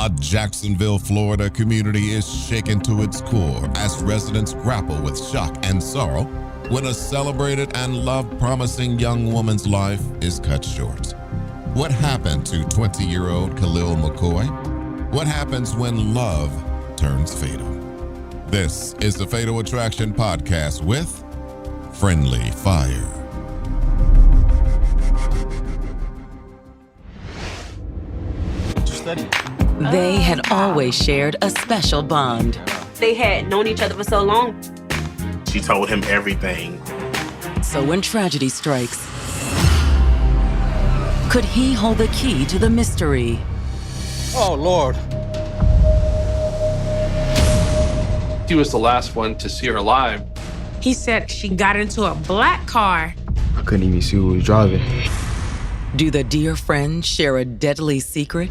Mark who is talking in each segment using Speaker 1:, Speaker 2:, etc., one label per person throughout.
Speaker 1: A Jacksonville, Florida community is shaken to its core as residents grapple with shock and sorrow when a celebrated and love-promising young woman's life is cut short. What happened to 20-year-old Khalil McCoy? What happens when love turns fatal? This is the Fatal Attraction Podcast with Friendly Fire.
Speaker 2: They had always shared a special bond.
Speaker 3: They had known each other for so long.
Speaker 4: She told him everything.
Speaker 2: So when tragedy strikes, could he hold the key to the mystery?
Speaker 5: Oh, Lord.
Speaker 6: He was the last one to see her alive.
Speaker 7: He said she got into a black car.
Speaker 5: I couldn't even see who was driving.
Speaker 2: Do the dear friends share a deadly secret?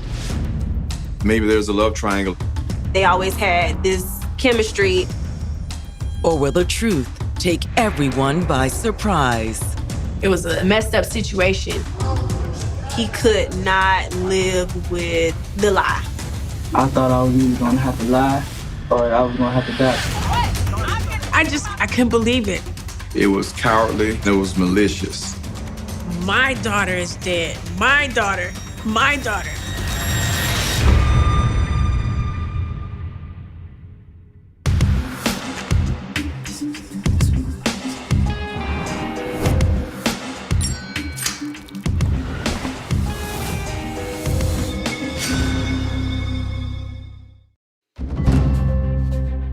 Speaker 8: Maybe there's a love triangle.
Speaker 3: They always had this chemistry.
Speaker 2: Or will the truth take everyone by surprise?
Speaker 7: It was a messed up situation.
Speaker 3: He could not live with the lie.
Speaker 9: I thought I was either gonna have to lie or I was gonna have to die.
Speaker 7: I couldn't believe it.
Speaker 8: It was cowardly. It was malicious.
Speaker 7: My daughter is dead. My daughter. My daughter.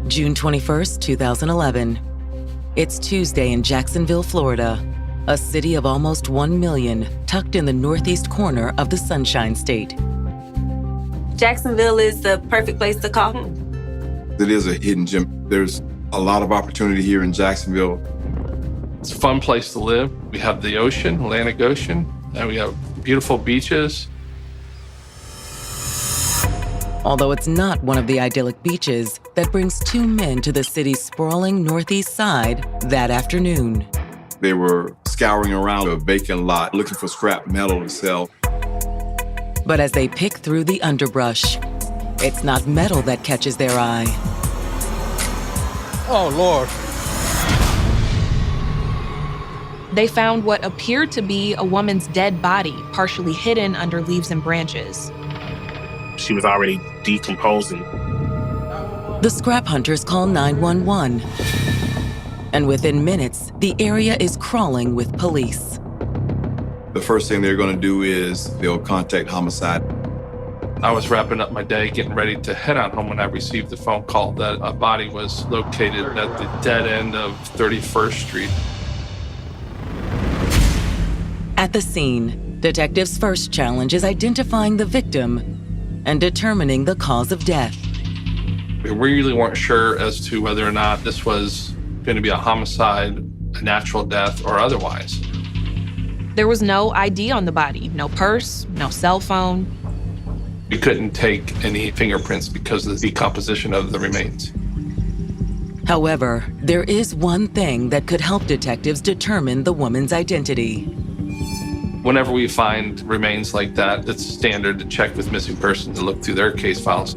Speaker 2: June 21st, 2011. It's Tuesday in Jacksonville, Florida, a city of almost 1 million tucked in the northeast corner of the Sunshine State.
Speaker 3: Jacksonville is the perfect place to call home.
Speaker 8: It is a hidden gem. There's a lot of opportunity here in Jacksonville.
Speaker 6: It's a fun place to live. We have the ocean, Atlantic Ocean, and we have beautiful beaches.
Speaker 2: Although it's not one of the idyllic beaches that brings two men to the city's sprawling northeast side that afternoon.
Speaker 8: They were scouring around a vacant lot looking for scrap metal to sell.
Speaker 2: But as they pick through the underbrush, it's not metal that catches their eye.
Speaker 5: Oh, Lord.
Speaker 10: They found what appeared to be a woman's dead body, partially hidden under leaves and branches.
Speaker 4: She was already decomposing.
Speaker 2: The scrap hunters call 911. And within minutes, the area is crawling with police.
Speaker 8: The first thing they're going to do is they'll contact homicide.
Speaker 6: I was wrapping up my day, getting ready to head on home when I received the phone call that a body was located at the dead end of 31st Street.
Speaker 2: At the scene, detectives' first challenge is identifying the victim and determining the cause of death.
Speaker 6: We really weren't sure as to whether or not this was going to be a homicide, a natural death, or otherwise.
Speaker 10: There was no ID on the body, no purse, no cell phone.
Speaker 6: We couldn't take any fingerprints because of the decomposition of the remains.
Speaker 2: However, there is one thing that could help detectives determine the woman's identity.
Speaker 6: Whenever we find remains like that, it's standard to check with missing persons and look through their case files.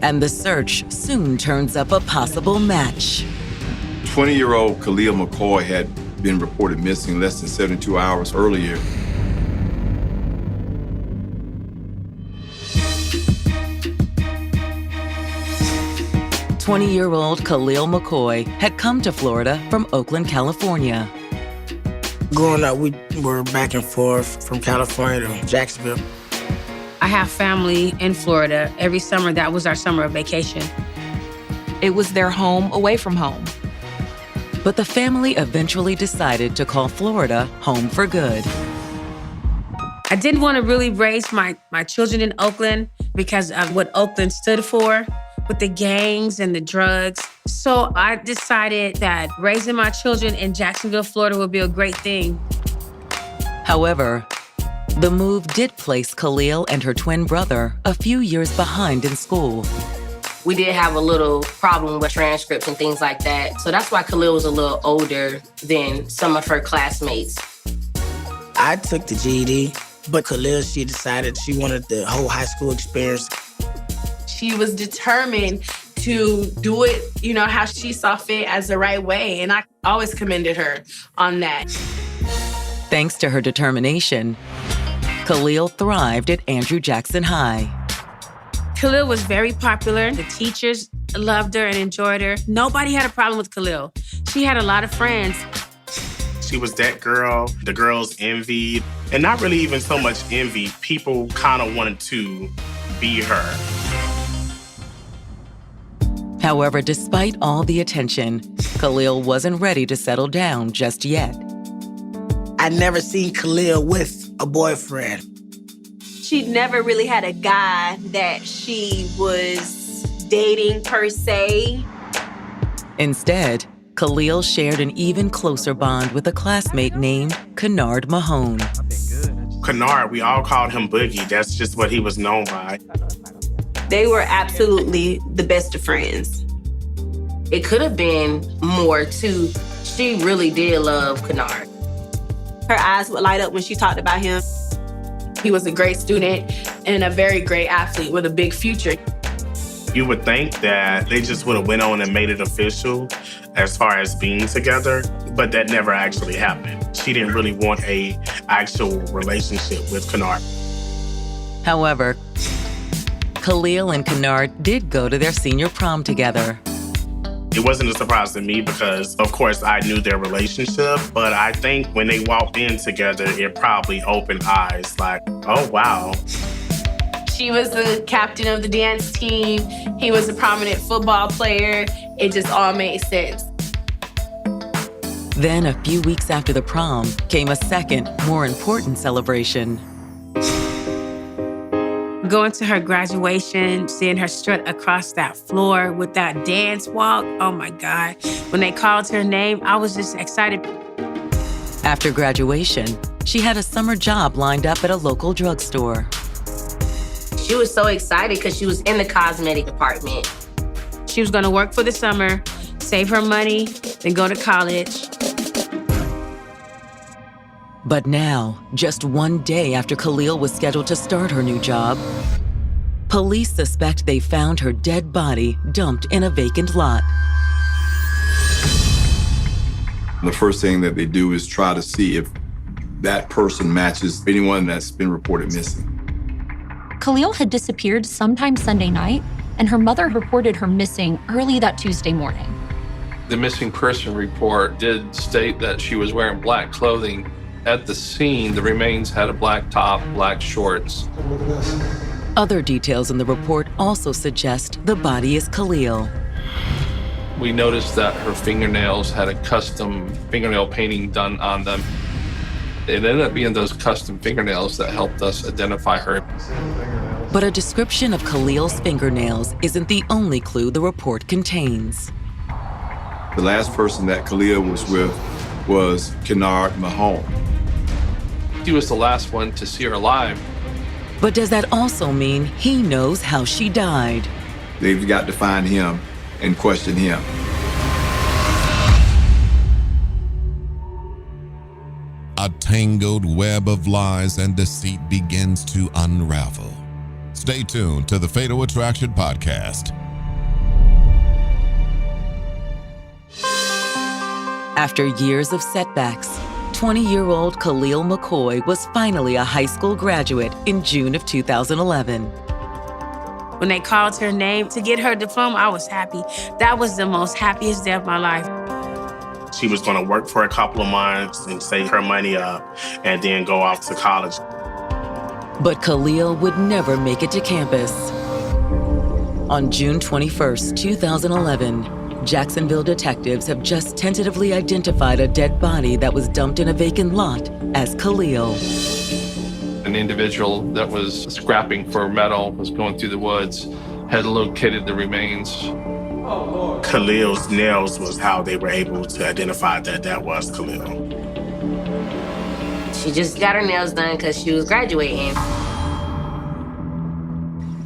Speaker 2: And the search soon turns up a possible match.
Speaker 8: 20-year-old Khalil McCoy had been reported missing less than 72 hours earlier.
Speaker 2: "20-year-old Khalil McCoy had come to Florida from Oakland, California.
Speaker 11: Growing up, we were back and forth from California to Jacksonville.
Speaker 7: I have family in Florida. Every summer, that was our summer vacation.
Speaker 10: It was their home away from home.
Speaker 2: But the family eventually decided to call Florida home for good.
Speaker 7: I didn't want to really raise my children in Oakland because of what Oakland stood for, with the gangs and the drugs. So I decided that raising my children in Jacksonville, Florida would be a great thing.
Speaker 2: However, the move did place Khalil and her twin brother a few years behind in school.
Speaker 12: We did have a little problem with transcripts and things like that. So that's why Khalil was a little older than some of her classmates.
Speaker 11: I took the GED, but Khalil, she decided she wanted the whole high school experience.
Speaker 3: She was determined to do it, how she saw fit as the right way. And I always commended her on that.
Speaker 2: Thanks to her determination, Khalil thrived at Andrew Jackson High.
Speaker 7: Khalil was very popular. The teachers loved her and enjoyed her. Nobody had a problem with Khalil. She had a lot of friends.
Speaker 4: She was that girl the girls envied. And not really even so much envy. People kind of wanted to be her.
Speaker 2: However, despite all the attention, Khalil wasn't ready to settle down just yet.
Speaker 11: I never seen Khalil with a boyfriend.
Speaker 3: She never really had a guy that she was dating per se.
Speaker 2: Instead, Khalil shared an even closer bond with a classmate named Kennard Mahone.
Speaker 4: Kennard, we all called him Boogie. That's just what he was known by.
Speaker 3: They were absolutely the best of friends.
Speaker 12: It could have been more, too. She really did love Kennard.
Speaker 3: Her eyes would light up when she talked about him. He was a great student and a very great athlete with a big future.
Speaker 4: You would think that they just would have went on and made it official as far as being together, but that never actually happened. She didn't really want an actual relationship with Kennard.
Speaker 2: However, Khalil and Kennard did go to their senior prom together.
Speaker 4: It wasn't a surprise to me because, of course, I knew their relationship, but I think when they walked in together, it probably opened eyes like, oh, wow.
Speaker 3: She was the captain of the dance team. He was a prominent football player. It just all made sense.
Speaker 2: Then, a few weeks after the prom, came a second, more important celebration.
Speaker 7: Going to her graduation, seeing her strut across that floor with that dance walk, oh my God. When they called her name, I was just excited.
Speaker 2: After graduation, she had a summer job lined up at a local drugstore.
Speaker 12: She was so excited because she was in the cosmetic department.
Speaker 7: She was gonna work for the summer, save her money, then go to college.
Speaker 2: But now, just one day after Khalil was scheduled to start her new job, police suspect they found her dead body dumped in a vacant lot.
Speaker 8: The first thing that they do is try to see if that person matches anyone that's been reported missing.
Speaker 13: Khalil had disappeared sometime Sunday night, and her mother reported her missing early that Tuesday morning.
Speaker 6: The missing person report did state that she was wearing black clothing. At the scene, the remains had a black top, black shorts.
Speaker 2: Other details in the report also suggest the body is Khalil.
Speaker 6: We noticed that her fingernails had a custom fingernail painting done on them. It ended up being those custom fingernails that helped us identify her.
Speaker 2: But a description of Khalil's fingernails isn't the only clue the report contains.
Speaker 8: The last person that Khalil was with was Kennard Mahone.
Speaker 6: He was the last one to see her alive.
Speaker 2: But does that also mean he knows how she died?
Speaker 8: They've got to find him and question him.
Speaker 1: A tangled web of lies and deceit begins to unravel. Stay tuned to the Fatal Attraction Podcast.
Speaker 2: After years of setbacks, 20-year-old Khalil McCoy was finally a high school graduate in June of 2011.
Speaker 7: When they called her name to get her diploma, I was happy. That was the most happiest day of my life.
Speaker 4: She was going to work for a couple of months and save her money up and then go off to college.
Speaker 2: But Khalil would never make it to campus. On June 21st, 2011, Jacksonville detectives have just tentatively identified a dead body that was dumped in a vacant lot as Khalil.
Speaker 6: An individual that was scrapping for metal was going through the woods, had located the remains.
Speaker 4: Khalil's nails was how they were able to identify that that was Khalil.
Speaker 12: She just got her nails done because she was graduating.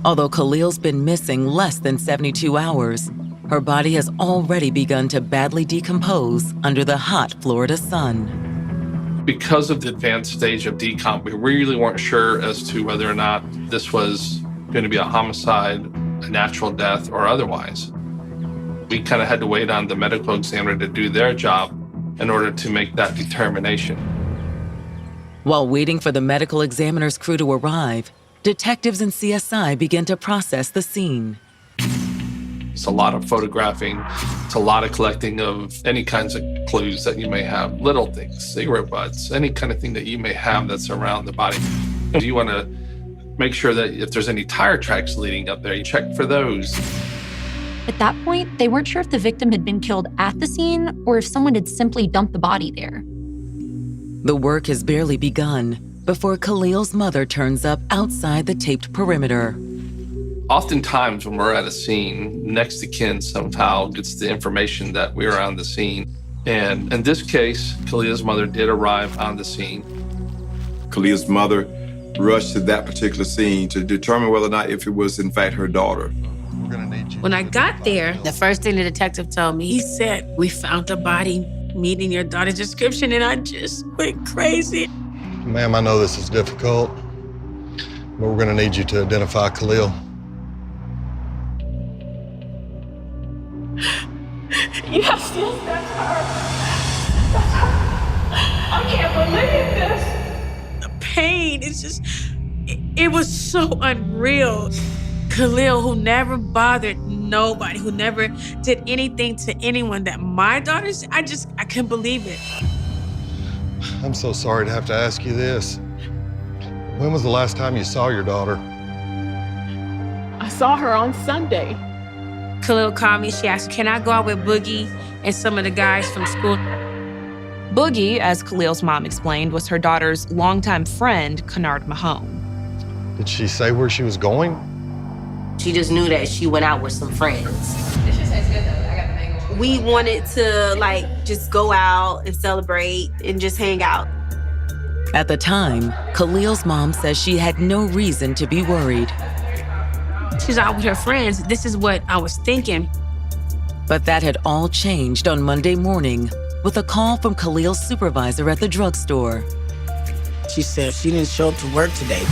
Speaker 2: Although Khalil's been missing less than 72 hours, her body has already begun to badly decompose under the hot Florida sun.
Speaker 6: Because of the advanced stage of decomp, we really weren't sure as to whether or not this was going to be a homicide, a natural death or otherwise. We kind of had to wait on the medical examiner to do their job in order to make that determination.
Speaker 2: While waiting for the medical examiner's crew to arrive, detectives and CSI began to process the scene.
Speaker 6: It's a lot of photographing. It's a lot of collecting of any kinds of clues that you may have, little things, cigarette butts, any kind of thing that you may have that's around the body. You want to make sure that if there's any tire tracks leading up there, you check for those.
Speaker 13: At that point, they weren't sure if the victim had been killed at the scene or if someone had simply dumped the body there.
Speaker 2: The work has barely begun before Khalil's mother turns up outside the taped perimeter.
Speaker 6: Oftentimes when we're at a scene, next of kin somehow gets the information that we're on the scene. And in this case, Khalil's mother did arrive on the scene.
Speaker 8: Khalil's mother rushed to that particular scene to determine whether or not if it was in fact her daughter.
Speaker 7: When I got there, the first thing the detective told me, he said, "We found the body meeting your daughter's description," and I just went crazy.
Speaker 14: Ma'am, I know this is difficult, but we're gonna need you to identify Khalil.
Speaker 15: Yes, that's her. That's her. I can't believe this.
Speaker 7: The pain, it was so unreal. Khalil, who never bothered nobody, who never did anything to anyone that my daughters, I couldn't believe it.
Speaker 14: I'm so sorry to have to ask you this. When was the last time you saw your daughter?
Speaker 15: I saw her on Sunday.
Speaker 7: Khalil called me. She asked, "Can I go out with Boogie and some of the guys from school?"
Speaker 10: Boogie, as Khalil's mom explained, was her daughter's longtime friend, Kennard Mahone.
Speaker 14: Did she say where she was going?
Speaker 12: She just knew that she went out with some friends.
Speaker 16: It just tastes good though. I got the mango. We wanted to just go out and celebrate and just hang out.
Speaker 2: At the time, Khalil's mom says she had no reason to be worried.
Speaker 7: She's out with her friends. This is what I was thinking.
Speaker 2: But that had all changed on Monday morning with a call from Khalil's supervisor at the drugstore.
Speaker 11: She said she didn't show up to work today.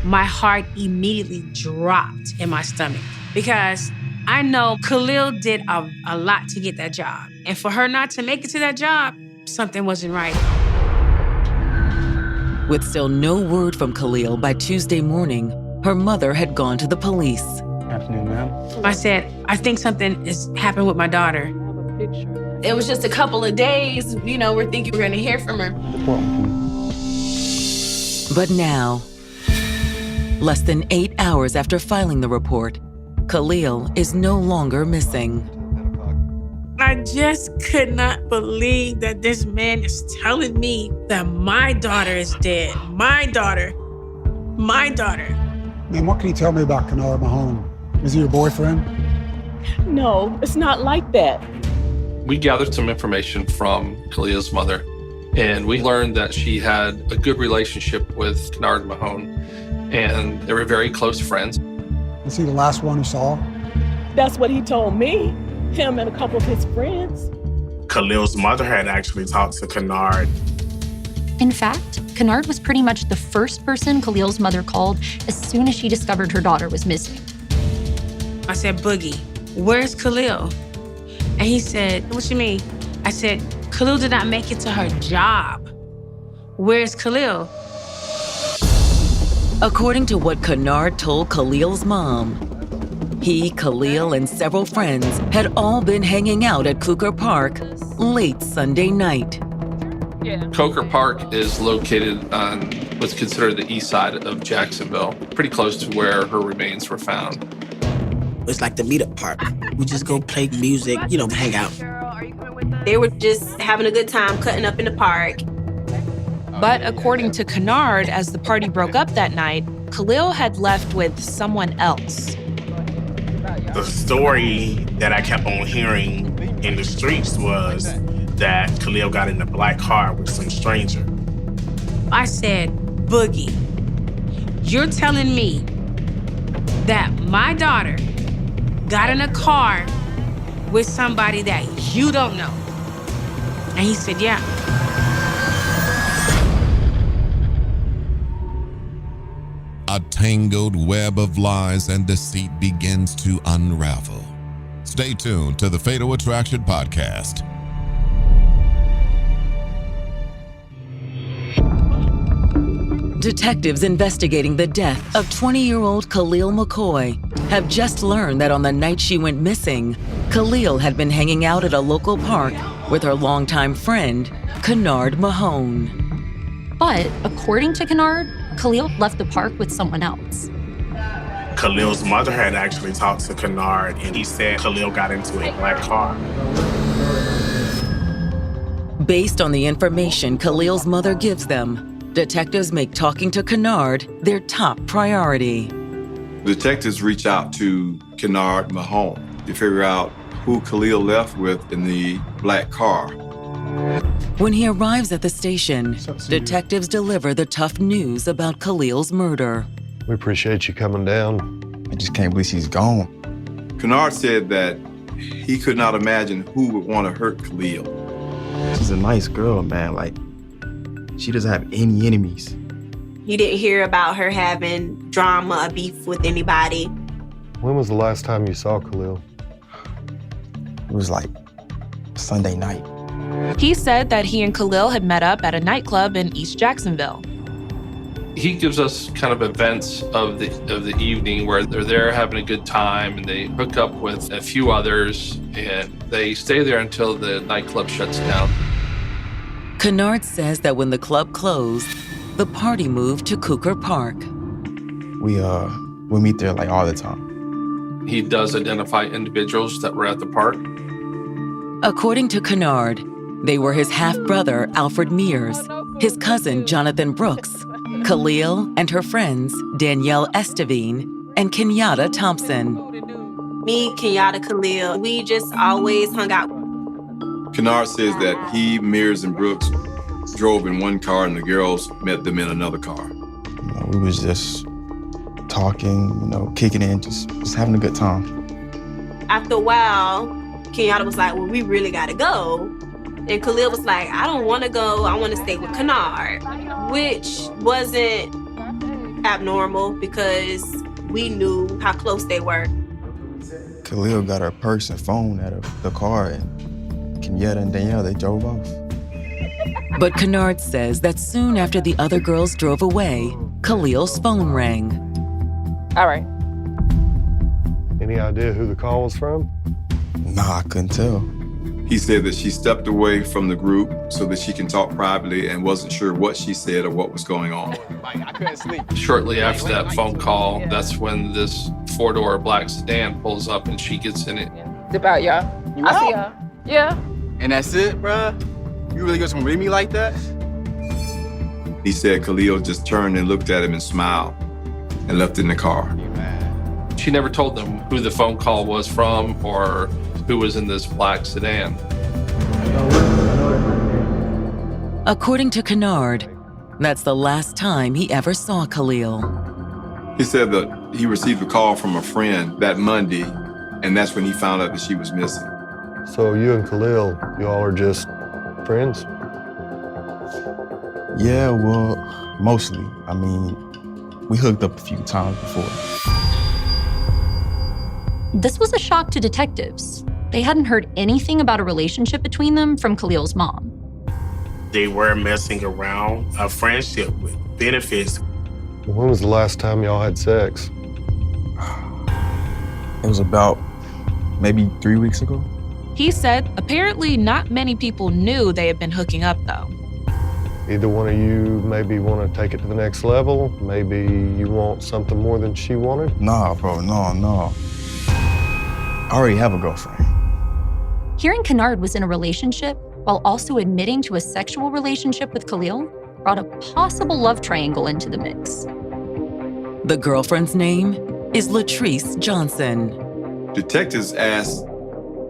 Speaker 7: My heart immediately dropped in my stomach because I know Khalil did a lot to get that job. And for her not to make it to that job, something wasn't right.
Speaker 2: With still no word from Khalil by Tuesday morning, her mother had gone to the police.
Speaker 9: Afternoon, ma'am.
Speaker 7: I said, "I think something has happened with my daughter."
Speaker 3: It was just a couple of days. We're thinking we're going to hear from her.
Speaker 2: But now, less than 8 hours after filing the report, Khalil is no longer missing.
Speaker 7: I just could not believe that this man is telling me that my daughter is dead. My daughter. My daughter.
Speaker 17: Man, what can you tell me about Kennard Mahone? Is he your boyfriend?
Speaker 15: No, it's not like that.
Speaker 6: We gathered some information from Khalil's mother, and we learned that she had a good relationship with Kennard Mahone, and they were very close friends.
Speaker 17: Was he the last one who saw her?
Speaker 15: That's what he told me. Him and a couple of his friends.
Speaker 4: Khalil's mother had actually talked to Kennard.
Speaker 13: In fact, Kennard was pretty much the first person Khalil's mother called as soon as she discovered her daughter was missing.
Speaker 7: I said, "Boogie, where's Khalil?" And he said, "What you mean?" I said, "Khalil did not make it to her job. Where's Khalil?"
Speaker 2: According to what Kennard told Khalil's mom, he, Khalil, and several friends had all been hanging out at Cougar Park late Sunday night.
Speaker 6: Coker Park is located on what's considered the east side of Jacksonville, pretty close to where her remains were found.
Speaker 11: It's like the meetup park. We just go play music, hang out.
Speaker 16: They were just having a good time cutting up in the park.
Speaker 10: But according to Kennard, as the party broke up that night, Khalil had left with someone else.
Speaker 4: The story that I kept on hearing in the streets was that Khalil got in a black car with some stranger.
Speaker 7: I said, "Boogie, you're telling me that my daughter got in a car with somebody that you don't know?" And he said, "Yeah."
Speaker 1: A a tangled web of lies and deceit begins to unravel. Stay tuned to the Fatal Attraction Podcast.
Speaker 2: Detectives investigating the death of 20-year-old Khalil McCoy have just learned that on the night she went missing, Khalil had been hanging out at a local park with her longtime friend, Kennard Mahone.
Speaker 13: But according to Kennard, Khalil left the park with someone else.
Speaker 4: Khalil's mother had actually talked to Kennard, and he said Khalil got into a black car.
Speaker 2: Based on the information Khalil's mother gives them, detectives make talking to Kennard their top priority.
Speaker 8: Detectives reach out to Kennard Mahone to figure out who Khalil left with in the black car.
Speaker 2: When he arrives at the station, detectives deliver the tough news about Khalil's murder.
Speaker 14: We appreciate you coming down.
Speaker 5: I just can't believe she's gone.
Speaker 8: Kennard said that he could not imagine who would want to hurt Khalil.
Speaker 5: She's a nice girl, man. Like, she doesn't have any enemies.
Speaker 16: You didn't hear about her having drama or beef with anybody.
Speaker 14: When was the last time you saw Khalil?
Speaker 5: It was like Sunday night.
Speaker 10: He said that he and Khalil had met up at a nightclub in East Jacksonville.
Speaker 6: He gives us kind of events of the evening where they're there having a good time and they hook up with a few others and they stay there until the nightclub shuts down.
Speaker 2: Kennard says that when the club closed, the party moved to Cooker Park.
Speaker 5: We meet there like all the time.
Speaker 6: He does identify individuals that were at the park.
Speaker 2: According to Kennard, they were his half-brother, Alfred Mears, his cousin, Jonathan Brooks, Khalil and her friends, Danielle Estevine and Kenyatta Thompson.
Speaker 16: Me, Kenyatta, Khalil, we just always hung out.
Speaker 8: Kennard says that he, Mears, and Brooks drove in one car and the girls met them in another car.
Speaker 5: We was just talking, kicking in, just having a good time.
Speaker 16: After a while, Kenyatta was like, well, we really gotta go. And Khalil was like, I don't wanna go, I wanna stay with Kennard, which wasn't abnormal because we knew how close they were.
Speaker 5: Khalil got her purse and phone out of the car, and Kenyatta and Danielle, they drove off.
Speaker 2: But Kennard says that soon after the other girls drove away, Khalil's phone rang.
Speaker 15: All right.
Speaker 14: Any idea who the call was from?
Speaker 5: Nah, I couldn't tell.
Speaker 8: He said that she stepped away from the group so that she can talk privately and wasn't sure what she said or what was going on.
Speaker 5: I couldn't sleep.
Speaker 6: Shortly after that phone call, that's when this four-door black sedan pulls up and she gets in it.
Speaker 15: Dip out, y'all. I see y'all. Yeah.
Speaker 5: And that's it, bruh? You really gonna read me like that?
Speaker 8: He said Khalil just turned and looked at him and smiled and left in the car.
Speaker 6: She never told them who the phone call was from or who was in this black sedan.
Speaker 2: According to Kennard, that's the last time he ever saw Khalil.
Speaker 8: He said that he received a call from a friend that Monday, and that's when he found out that she was missing.
Speaker 14: So you and Khalil, y'all are just friends?
Speaker 5: Yeah, well, mostly. I mean, we hooked up a few times before.
Speaker 13: This was a shock to detectives. They hadn't heard anything about a relationship between them from Khalil's mom.
Speaker 4: They were messing around, a friendship with benefits.
Speaker 14: When was the last time y'all had sex?
Speaker 5: It was about maybe 3 weeks ago.
Speaker 10: He said apparently not many people knew they had been hooking up, though.
Speaker 14: Either one of you maybe want to take it to the next level. Maybe you want something more than she wanted.
Speaker 5: Nah, bro, no. I already have a girlfriend.
Speaker 13: Hearing Kennard was in a relationship while also admitting to a sexual relationship with Khalil brought a possible love triangle into the mix.
Speaker 2: The girlfriend's name is Latrice Johnson.
Speaker 8: Detectives asked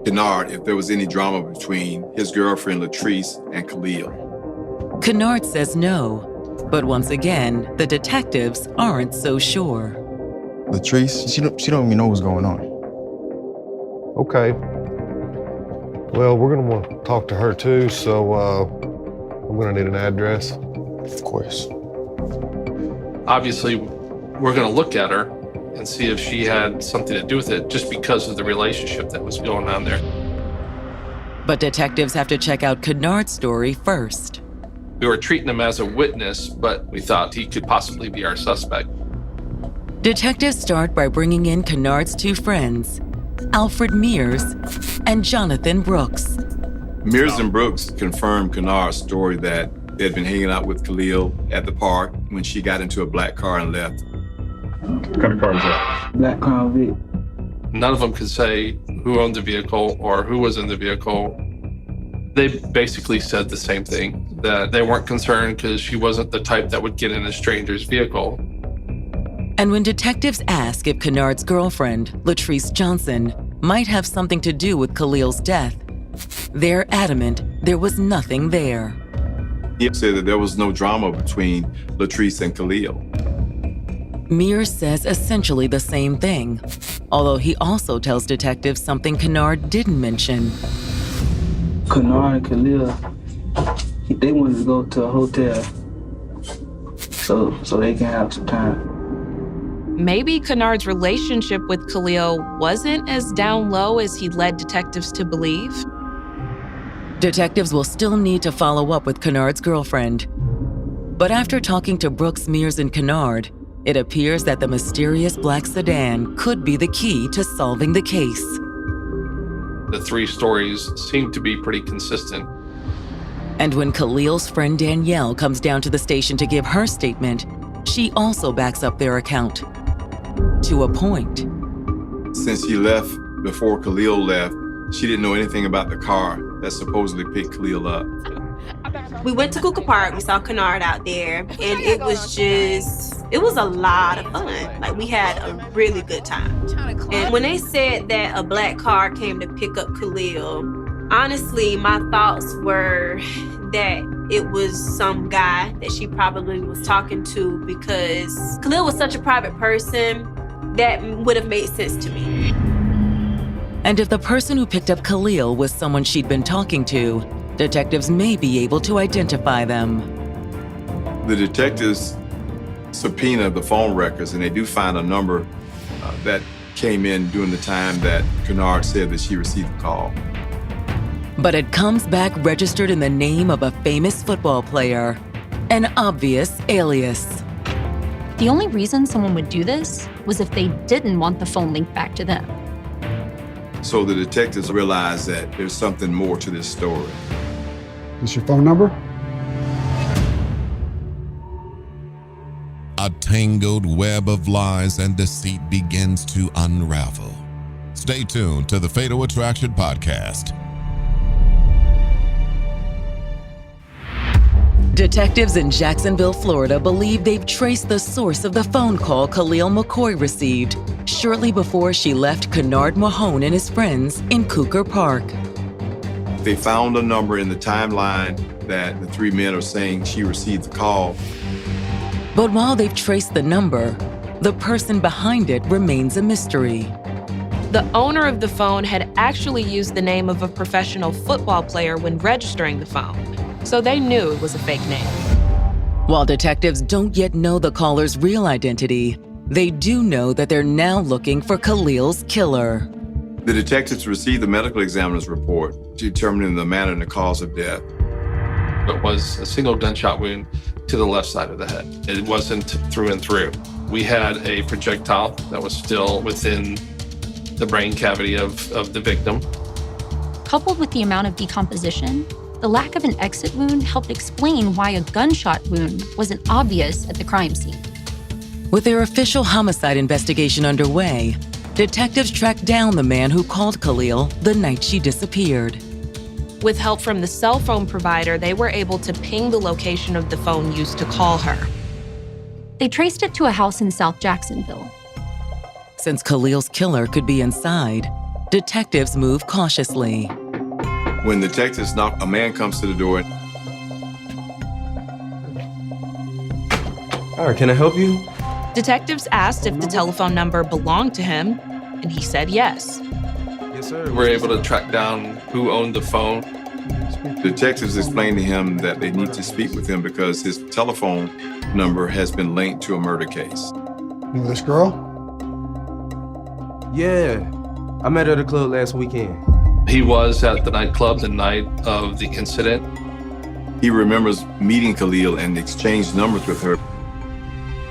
Speaker 8: Kennard if there was any drama between his girlfriend Latrice and Khalil.
Speaker 2: Kennard says no, but once again, the detectives aren't so sure.
Speaker 5: Latrice, she don't even know what's going on.
Speaker 14: Okay. Well, we're gonna want to talk to her too, so I'm gonna need an address.
Speaker 5: Of course.
Speaker 6: Obviously, we're going to look at her and see if she had something to do with it just because of the relationship that was going on there.
Speaker 2: But detectives have to check out Kennard's story first.
Speaker 6: We were treating him as a witness, but we thought he could possibly be our suspect.
Speaker 2: Detectives start by bringing in Kennard's two friends, Alfred Mears and Jonathan Brooks.
Speaker 8: Mears and Brooks confirmed Kennard's story that they had been hanging out with Khalil at the park when she got into a black car and left.
Speaker 18: What kind of car is that?
Speaker 9: Black Crown Vic.
Speaker 6: None of them could say who owned the vehicle or who was in the vehicle. They basically said the same thing, that they weren't concerned because she wasn't the type that would get in a stranger's vehicle.
Speaker 2: And when detectives ask if Kennard's girlfriend, Latrice Johnson, might have something to do with Khalil's death, they're adamant there was nothing there.
Speaker 8: He said that there was no drama between Latrice and Khalil.
Speaker 2: Mears says essentially the same thing, although he also tells detectives something Kennard didn't mention.
Speaker 9: Kennard and Khalil, they wanted to go to a hotel so they can have some time.
Speaker 10: Maybe Kennard's relationship with Khalil wasn't as down low as he led detectives to believe.
Speaker 2: Detectives will still need to follow up with Kennard's girlfriend. But after talking to Brooks, Mears, and Kennard, it appears that the mysterious black sedan could be the key to solving the case.
Speaker 6: The three stories seem to be pretty consistent.
Speaker 2: And when Khalil's friend Danielle comes down to the station to give her statement, she also backs up their account. To a point.
Speaker 8: Since he left before Khalil left, she didn't know anything about the car that supposedly picked Khalil up.
Speaker 16: We went to Cooker Park, we saw Kennard out there, and it was a lot of fun. Like, we had a really good time. And when they said that a black car came to pick up Khalil, honestly, my thoughts were that it was some guy that she probably was talking to, because Khalil was such a private person that would have made sense to me.
Speaker 2: And if the person who picked up Khalil was someone she'd been talking to, detectives may be able to identify them.
Speaker 8: The detectives subpoena the phone records, and they do find a number that came in during the time that Kennard said that she received the call.
Speaker 2: But it comes back registered in the name of a famous football player, an obvious alias.
Speaker 13: The only reason someone would do this was if they didn't want the phone linked back to them.
Speaker 8: So the detectives realized that there's something more to this story.
Speaker 17: Is your phone number?
Speaker 1: A tangled web of lies and deceit begins to unravel. Stay tuned to the Fatal Attraction Podcast.
Speaker 2: Detectives in Jacksonville, Florida believe they've traced the source of the phone call Khalil McCoy received shortly before she left Kennard Mahone and his friends in Cooker Park.
Speaker 8: They found a number in the timeline that the three men are saying she received the call.
Speaker 2: But while they've traced the number, the person behind it remains a mystery.
Speaker 10: The owner of the phone had actually used the name of a professional football player when registering the phone, so they knew it was a fake name.
Speaker 2: While detectives don't yet know the caller's real identity, they do know that they're now looking for Khalil's killer.
Speaker 8: The detectives received the medical examiner's report determining the manner and the cause of death.
Speaker 6: It was a single gunshot wound to the left side of the head. It wasn't through and through. We had a projectile that was still within the brain cavity of the victim.
Speaker 13: Coupled with the amount of decomposition, the lack of an exit wound helped explain why a gunshot wound wasn't obvious at the crime scene.
Speaker 2: With their official homicide investigation underway, detectives tracked down the man who called Khalil the night she disappeared.
Speaker 10: With help from the cell phone provider, they were able to ping the location of the phone used to call her.
Speaker 13: They traced it to a house in South Jacksonville.
Speaker 2: Since Khalil's killer could be inside, detectives move cautiously.
Speaker 8: When detectives knock, a man comes to the door.
Speaker 19: All right, can I help you?
Speaker 10: Detectives asked if the telephone number belonged to him, and he said yes.
Speaker 19: Yes, sir.
Speaker 6: We're able to track down who owned the phone.
Speaker 8: Detectives explained to him that they need to speak with him because his telephone number has been linked to a murder case.
Speaker 17: You know this girl?
Speaker 19: Yeah, I met her at the club last weekend.
Speaker 6: He was at the nightclub the night of the incident.
Speaker 8: He remembers meeting Khalil and exchanged numbers with her.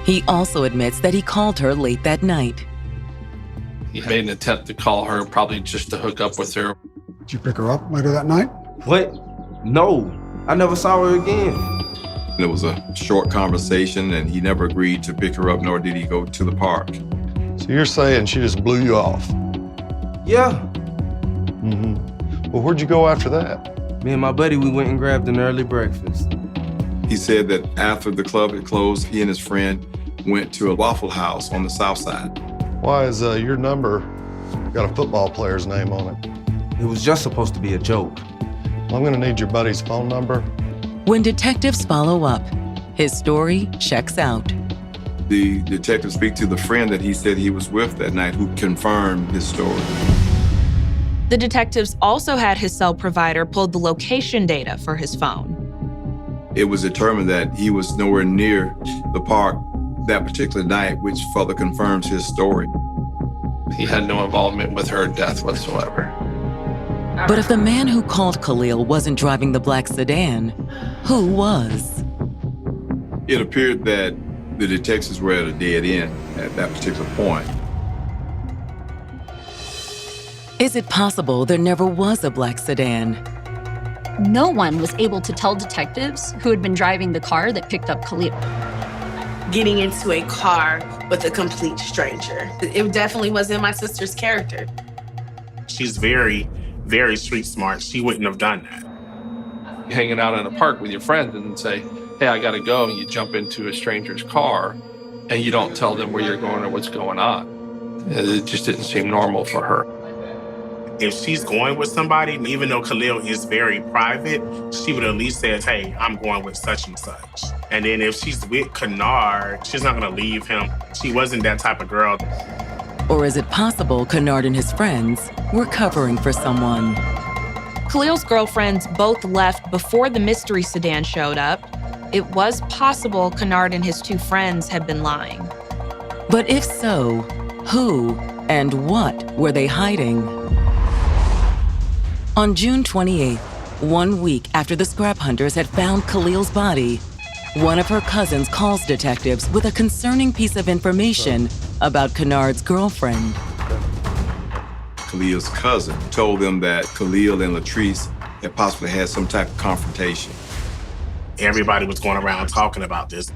Speaker 2: He also admits that he called her late that night.
Speaker 6: He made an attempt to call her, probably just to hook up with her.
Speaker 17: Did you pick her up later that night?
Speaker 19: What? No, I never saw her again.
Speaker 8: It was a short conversation, and he never agreed to pick her up, nor did he go to the park.
Speaker 14: So you're saying she just blew you off?
Speaker 19: Yeah.
Speaker 14: Mm-hmm. Well, where'd you go after that?
Speaker 19: Me and my buddy, we went and grabbed an early breakfast.
Speaker 8: He said that after the club had closed, he and his friend went to a Waffle House on the south side.
Speaker 14: Why is your number got a football player's name on it?
Speaker 19: It was just supposed to be a joke.
Speaker 14: Well, I'm gonna need your buddy's phone number.
Speaker 2: When detectives follow up, his story checks out.
Speaker 8: The detectives speak to the friend that he said he was with that night who confirmed his story.
Speaker 10: The detectives also had his cell provider pull the location data for his phone.
Speaker 8: It was determined that he was nowhere near the park that particular night, which further confirms his story.
Speaker 6: He had no involvement with her death whatsoever.
Speaker 2: But if the man who called Khalil wasn't driving the black sedan, who was?
Speaker 8: It appeared that the detectives were at a dead end at that particular point.
Speaker 2: Is it possible there never was a black sedan?
Speaker 13: No one was able to tell detectives who had been driving the car that picked up Khalil.
Speaker 3: Getting into a car with a complete stranger. It definitely wasn't my sister's character.
Speaker 4: She's very, very street smart. She wouldn't have done that.
Speaker 6: Hanging out in a park with your friends and say, hey, I gotta go, and you jump into a stranger's car and you don't tell them where you're going or what's going on. It just didn't seem normal for her.
Speaker 4: If she's going with somebody, even though Khalil is very private, she would at least say, hey, I'm going with such and such. And then if she's with Kennard, she's not gonna leave him. She wasn't that type of girl.
Speaker 2: Or is it possible Kennard and his friends were covering for someone?
Speaker 10: Khalil's girlfriends both left before the mystery sedan showed up. It was possible Kennard and his two friends had been lying.
Speaker 2: But if so, who and what were they hiding? On June 28th, 1 week after the scrap hunters had found Khalil's body, one of her cousins calls detectives with a concerning piece of information about Kennard's girlfriend.
Speaker 8: Khalil's cousin told them that Khalil and Latrice had possibly had some type of confrontation.
Speaker 4: Everybody was going around talking about this.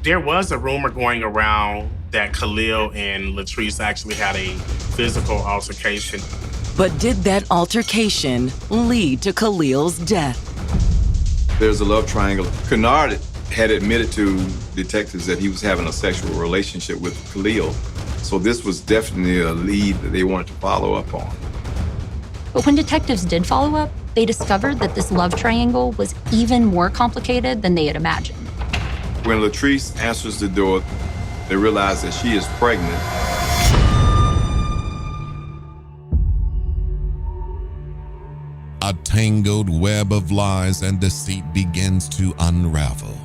Speaker 4: There was a rumor going around that Khalil and Latrice actually had a physical altercation.
Speaker 2: But did that altercation lead to Khalil's death?
Speaker 8: There's a love triangle. Kennard had admitted to detectives that he was having a sexual relationship with Khalil. So this was definitely a lead that they wanted to follow up on.
Speaker 13: But when detectives did follow up, they discovered that this love triangle was even more complicated than they had imagined.
Speaker 8: When Latrice answers the door, they realize that she is pregnant.
Speaker 1: A tangled web of lies and deceit begins to unravel.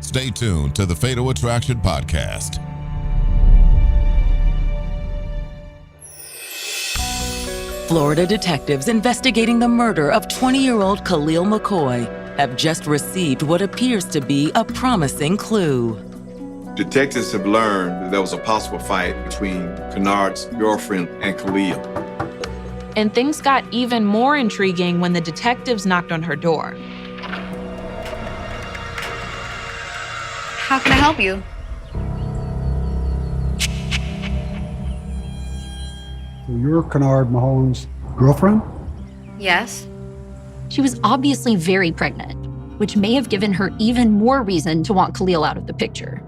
Speaker 1: Stay tuned to the Fatal Attraction podcast.
Speaker 2: Florida detectives investigating the murder of 20-year-old Khalil McCoy have just received what appears to be a promising clue.
Speaker 8: Detectives have learned that there was a possible fight between Kennard's girlfriend and Khalil.
Speaker 10: And things got even more intriguing when the detectives knocked on her door.
Speaker 20: How can I help you?
Speaker 17: So you're Kennard Mahone's girlfriend?
Speaker 20: Yes.
Speaker 13: She was obviously very pregnant, which may have given her even more reason to want Khalil out of the picture.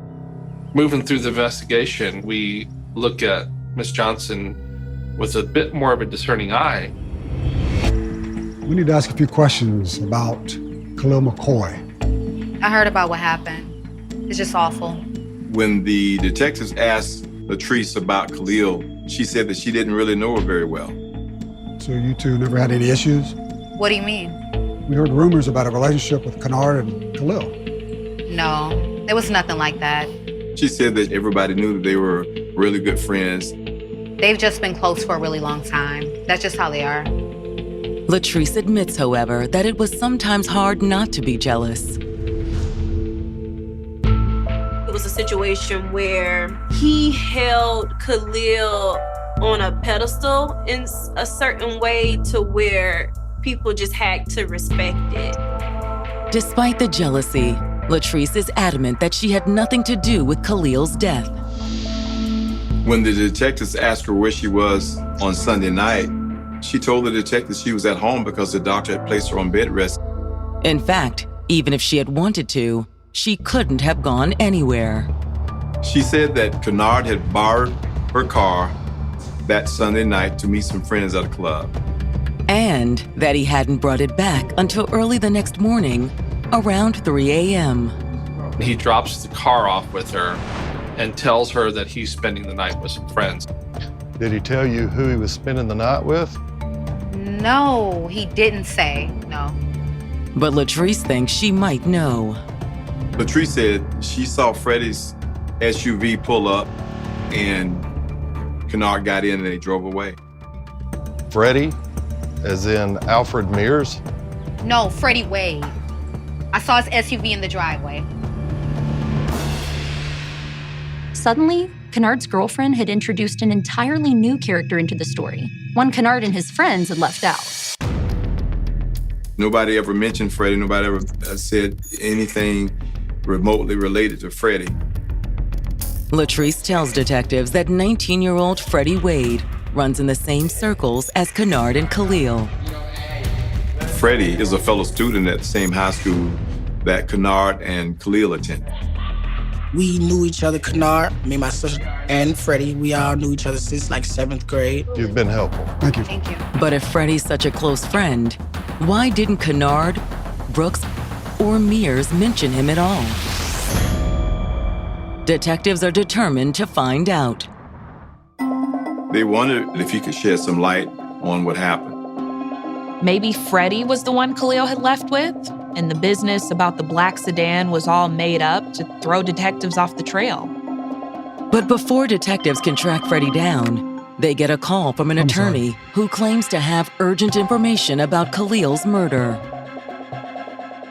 Speaker 6: Moving through the investigation, we look at Miss Johnson with a bit more of a discerning eye.
Speaker 17: We need to ask a few questions about Khalil McCoy.
Speaker 20: I heard about what happened. It's just awful.
Speaker 8: When the detectives asked Latrice about Khalil, she said that she didn't really know her very well.
Speaker 17: So you two never had any issues?
Speaker 20: What do you mean?
Speaker 17: We heard rumors about a relationship with Kennard and Khalil.
Speaker 20: No, there was nothing like that.
Speaker 8: She said that everybody knew that they were really good friends.
Speaker 20: They've just been close for a really long time. That's just how they are.
Speaker 2: Latrice admits, however, that it was sometimes hard not to be jealous.
Speaker 16: It was a situation where he held Khalil on a pedestal in a certain way to where people just had to respect it.
Speaker 2: Despite the jealousy, Latrice is adamant that she had nothing to do with Khalil's death.
Speaker 8: When the detectives asked her where she was on Sunday night, she told the detectives she was at home because the doctor had placed her on bed rest.
Speaker 2: In fact, even if she had wanted to, she couldn't have gone anywhere.
Speaker 8: She said that Kennard had borrowed her car that Sunday night to meet some friends at a club.
Speaker 2: And that he hadn't brought it back until early the next morning, around 3 a.m.
Speaker 6: He drops the car off with her and tells her that he's spending the night with some friends.
Speaker 14: Did he tell you who he was spending the night with?
Speaker 20: No, he didn't say, no.
Speaker 2: But Latrice thinks she might know.
Speaker 8: Latrice said she saw Freddie's SUV pull up and Kennard got in and they drove away.
Speaker 14: Freddie, as in Alfred Mears?
Speaker 20: No, Freddie Wade. I saw his SUV in the driveway.
Speaker 13: Suddenly, Kennard's girlfriend had introduced an entirely new character into the story, one Kennard and his friends had left out.
Speaker 8: Nobody ever mentioned Freddie. Nobody ever said anything remotely related to Freddie.
Speaker 2: Latrice tells detectives that 19-year-old Freddie Wade runs in the same circles as Kennard and Khalil.
Speaker 8: Freddie is a fellow student at the same high school that Kennard and Khalil attended.
Speaker 11: We knew each other, Kennard, me, my sister, and Freddie. We all knew each other since like 7th grade.
Speaker 14: You've been helpful.
Speaker 17: Thank you.
Speaker 20: Thank you.
Speaker 2: But if Freddie's such a close friend, why didn't Kennard, Brooks, or Mears mention him at all? Detectives are determined to find out.
Speaker 8: They wondered if he could shed some light on what happened.
Speaker 10: Maybe Freddie was the one Khalil had left with, and the business about the black sedan was all made up to throw detectives off the trail.
Speaker 2: But before detectives can track Freddie down, they get a call from an attorney who claims to have urgent information about Khalil's murder.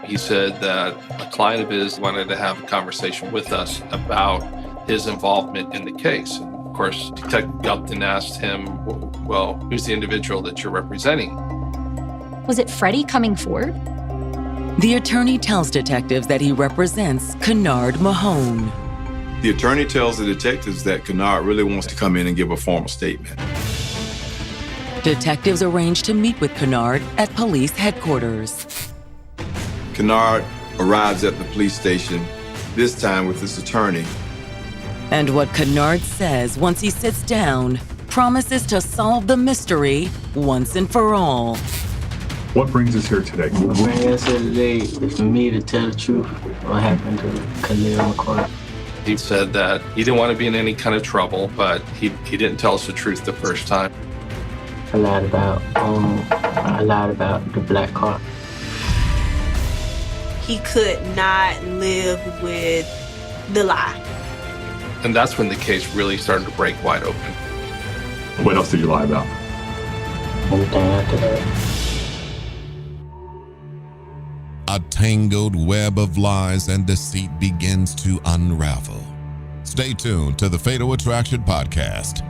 Speaker 6: He said that a client of his wanted to have a conversation with us about his involvement in the case. And of course, Detective Gupton asked him, well, who's the individual that you're representing?
Speaker 13: Was it Freddie coming forward?
Speaker 2: The attorney tells detectives that he represents Kennard Mahone.
Speaker 8: The attorney tells the detectives that Kennard really wants to come in and give a formal statement.
Speaker 2: Detectives arrange to meet with Kennard at police headquarters.
Speaker 8: Kennard arrives at the police station, this time with his attorney.
Speaker 2: And what Kennard says once he sits down promises to solve the mystery once and for all.
Speaker 18: What brings us here today?
Speaker 9: What brings us here today is for me to tell the truth what happened to Khalil McCoy.
Speaker 6: He said that he didn't want to be in any kind of trouble, but he didn't tell us the truth the first time.
Speaker 9: I lied about the black car.
Speaker 16: He could not live with the lie.
Speaker 6: And that's when the case really started to break wide open.
Speaker 18: What else did you lie about?
Speaker 9: Everything after that.
Speaker 1: A tangled web of lies and deceit begins to unravel. Stay tuned to the Fatal Attraction Podcast.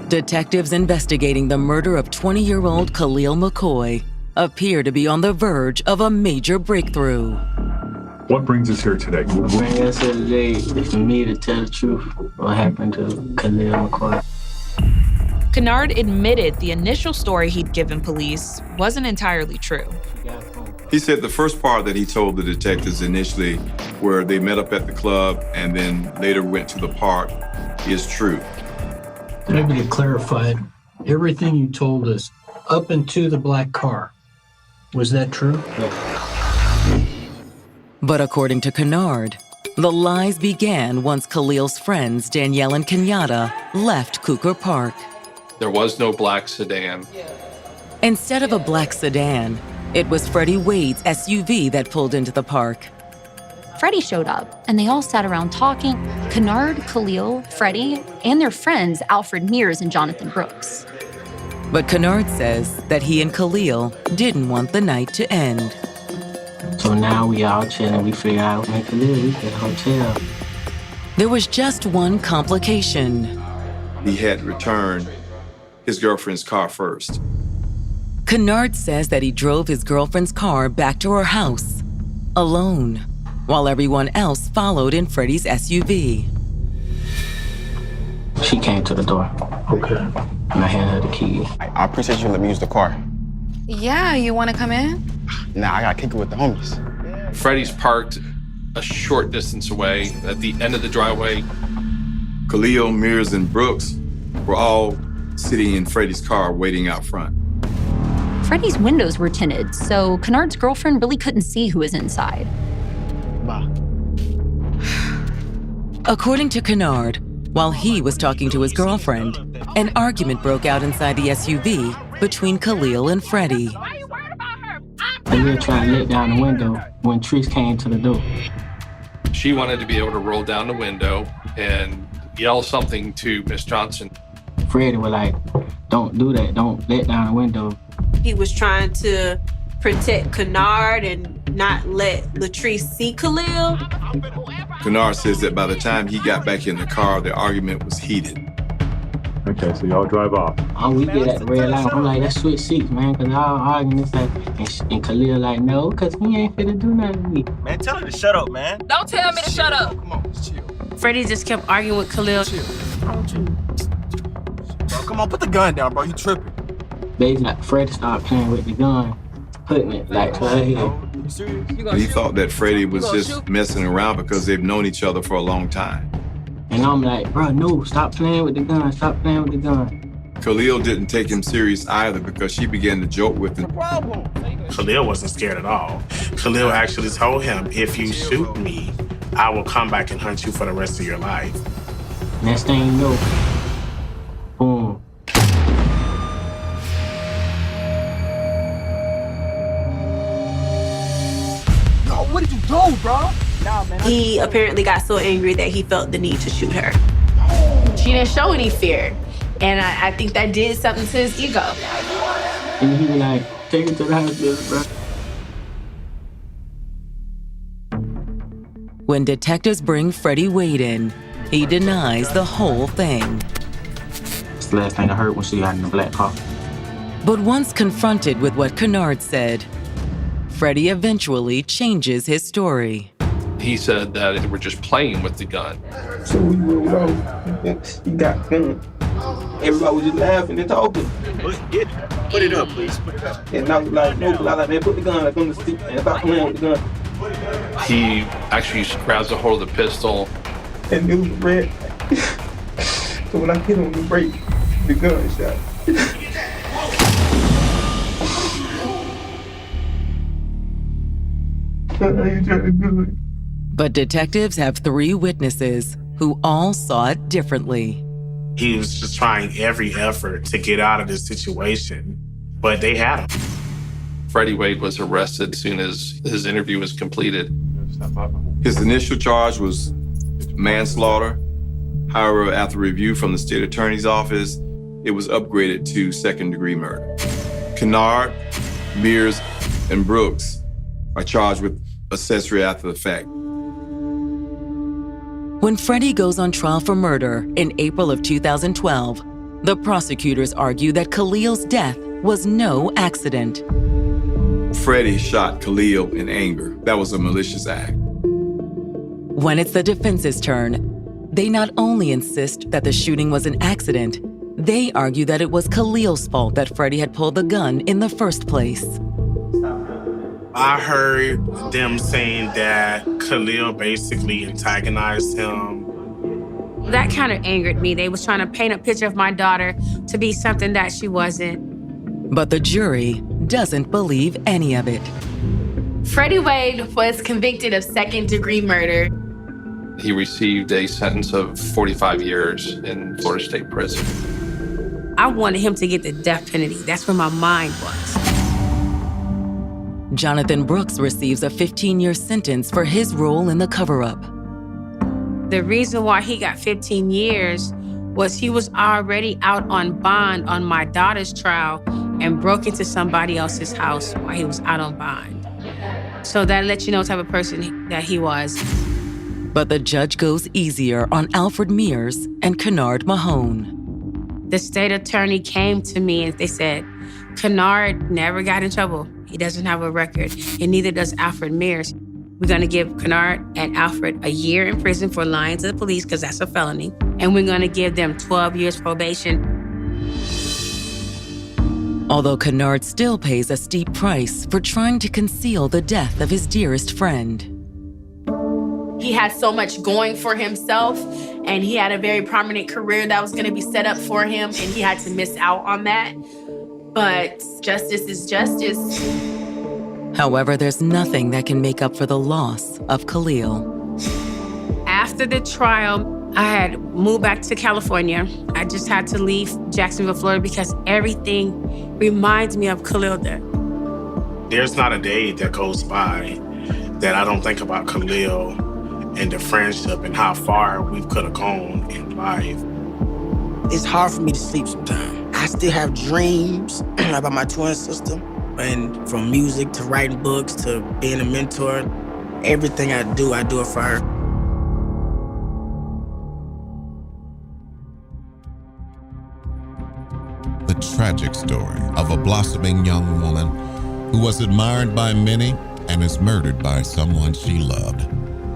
Speaker 2: Detectives investigating the murder of 20-year-old Khalil McCoy appear to be on the verge of a major breakthrough.
Speaker 18: What brings us here today?
Speaker 9: What brings us here today is for me to tell the truth what happened to Khalil McCoy.
Speaker 10: Kennard admitted the initial story he'd given police wasn't entirely true.
Speaker 8: He said the first part that he told the detectives initially, where they met up at the club and then later went to the park, is true.
Speaker 21: Maybe to clarify, everything you told us up into the black car, was that true?
Speaker 2: But according to Kennard, the lies began once Khalil's friends Danielle and Kenyatta left Cougar Park.
Speaker 6: There was no black sedan.
Speaker 2: Instead of a black sedan, it was Freddie Wade's SUV that pulled into the park.
Speaker 13: Freddie showed up, and they all sat around talking. Kennard, Khalil, Freddie, and their friends Alfred Mears and Jonathan Brooks.
Speaker 2: But Kennard says that he and Khalil didn't want the night to end.
Speaker 9: So now we all chilling. We figure out when Khalil leave the hotel.
Speaker 2: There was just one complication.
Speaker 8: He had returned his girlfriend's car first.
Speaker 2: Kennard says that he drove his girlfriend's car back to her house, alone, while everyone else followed in Freddie's SUV.
Speaker 9: She came to the door.
Speaker 18: Okay.
Speaker 9: And I handed her the key.
Speaker 5: I appreciate you letting me use the car.
Speaker 12: Yeah, you want to come in?
Speaker 5: Nah, I gotta kick it with the homies.
Speaker 6: Freddie's parked a short distance away at the end of the driveway.
Speaker 8: Khalil, Mears, and Brooks were all sitting in Freddie's car waiting out front.
Speaker 13: Freddie's windows were tinted, so Kennard's girlfriend really couldn't see who was inside.
Speaker 2: According to Kennard, while he was talking to his girlfriend, an argument broke out inside the SUV between Khalil and Freddie.
Speaker 9: Khalil tried to let down the window when Trish came to the door.
Speaker 6: She wanted to be able to roll down the window and yell something to Miss Johnson.
Speaker 9: Freddie was like, don't do that. Don't let down the window.
Speaker 16: He was trying to protect Kennard and not let Latrice see Khalil.
Speaker 8: Kennard says that by the time he got back in the car, the argument was heated.
Speaker 18: Okay, so y'all drive off.
Speaker 9: Oh, we get at the red light. I'm like, let's switch seats, man, because y'all arguing this like, and Khalil like, no, because he ain't finna do nothing to me.
Speaker 22: Man, tell her to shut up, man.
Speaker 12: Don't tell me to shut up.
Speaker 22: Come on, just chill.
Speaker 7: Freddie just kept arguing with Khalil.
Speaker 22: Chill. Bro, come on, put the gun down, bro. You tripping.
Speaker 9: They like, Freddie started playing with the gun, putting it like to her head.
Speaker 8: He thought that Freddie was just messing around because they've known each other for a long time.
Speaker 9: And I'm like, bro, no, stop playing with the gun. Stop playing with the gun.
Speaker 8: Khalil didn't take him serious either because she began to joke with him.
Speaker 4: Khalil wasn't scared at all. Khalil actually told him, if you shoot me, I will come back and hunt you for the rest of your life.
Speaker 9: Next thing you know, boom.
Speaker 22: What did you do, bro? Nah, man.
Speaker 16: He apparently got so angry that he felt the need to shoot her.
Speaker 3: She didn't show any fear. And I think that did something to his ego.
Speaker 9: And he was like, take it to the hospital, bro.
Speaker 2: When detectives bring Freddie Wade in, he denies the whole thing.
Speaker 9: It's the last thing I heard when she got in the black car.
Speaker 2: But once confronted with what Kennard said, Freddie eventually changes his story.
Speaker 6: He said that they were just playing with the gun.
Speaker 9: So we rolled off. He got gun. Everybody was just laughing and talking.
Speaker 22: Put it up, please. Put it up.
Speaker 9: And I was like, no, but I like, man, put the gun like on the seat and stop playing with the gun.
Speaker 6: He actually grabs a hold of the pistol.
Speaker 9: And it was red. So when I hit him with the brake, the gun shot.
Speaker 2: But detectives have 3 witnesses who all saw it differently.
Speaker 4: He was just trying every effort to get out of this situation, but they had him.
Speaker 6: Freddie Wade was arrested as soon as his interview was completed.
Speaker 8: His initial charge was manslaughter. However, after review from the state attorney's office, it was upgraded to second-degree murder. Kennard, Mears, and Brooks are charged with accessory after the fact.
Speaker 2: When Freddie goes on trial for murder in April of 2012, the prosecutors argue that Khalil's death was no accident.
Speaker 8: Freddie shot Khalil in anger. That was a malicious act.
Speaker 2: When it's the defense's turn, they not only insist that the shooting was an accident, they argue that it was Khalil's fault that Freddie had pulled the gun in the first place.
Speaker 4: I heard them saying that Khalil basically antagonized him.
Speaker 7: That kind of angered me. They was trying to paint a picture of my daughter to be something that she wasn't.
Speaker 2: But the jury doesn't believe any of it.
Speaker 3: Freddie Wade was convicted of second-degree murder.
Speaker 6: He received a sentence of 45 years in Florida State Prison.
Speaker 7: I wanted him to get the death penalty. That's where my mind was.
Speaker 2: Jonathan Brooks receives a 15-year sentence for his role in the cover-up.
Speaker 7: The reason why he got 15 years was he was already out on bond on my daughter's trial and broke into somebody else's house while he was out on bond. So that lets you know what type of person that he was.
Speaker 2: But the judge goes easier on Alfred Mears and Kennard Mahone.
Speaker 7: The state attorney came to me and they said, Kennard never got in trouble. He doesn't have a record, and neither does Alfred Mears. We're gonna give Kennard and Alfred a year in prison for lying to the police, because that's a felony. And we're gonna give them 12 years probation.
Speaker 2: Although Kennard still pays a steep price for trying to conceal the death of his dearest friend.
Speaker 3: He had so much going for himself, and he had a very prominent career that was gonna be set up for him, and he had to miss out on that. But justice is justice.
Speaker 2: However, there's nothing that can make up for the loss of Khalil.
Speaker 7: After the trial, I had moved back to California. I just had to leave Jacksonville, Florida, because everything reminds me of Khalil there.
Speaker 4: There's not a day that goes by that I don't think about Khalil and the friendship and how far we could have gone in life.
Speaker 11: It's hard for me to sleep sometimes. I still have dreams about my twin sister. And from music to writing books to being a mentor, everything I do it for her.
Speaker 1: The tragic story of a blossoming young woman who was admired by many and is murdered by someone she loved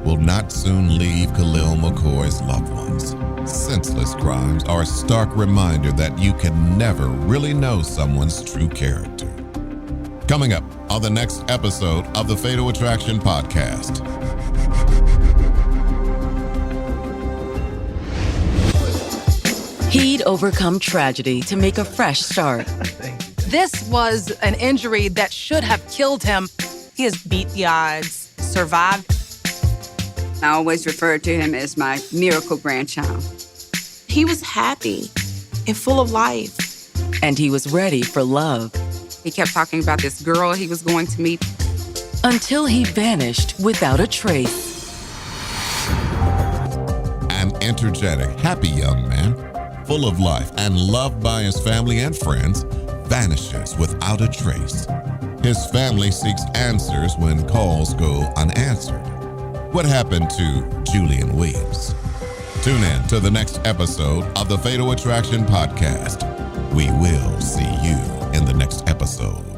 Speaker 1: will not soon leave Khalil McCoy's loved ones. Senseless crimes are a stark reminder that you can never really know someone's true character. Coming up on the next episode of the Fatal Attraction Podcast.
Speaker 2: He'd overcome tragedy to make a fresh start.
Speaker 12: This was an injury that should have killed him. He has beat the odds, survived.
Speaker 15: I always refer to him as my miracle grandchild.
Speaker 3: He was happy and full of life.
Speaker 2: And he was ready for love.
Speaker 15: He kept talking about this girl he was going to meet.
Speaker 2: Until he vanished without a trace.
Speaker 1: An energetic, happy young man, full of life and loved by his family and friends, vanishes without a trace. His family seeks answers when calls go unanswered. What happened to Julian Williams? Tune in to the next episode of the Fatal Attraction Podcast. We will see you in the next episode.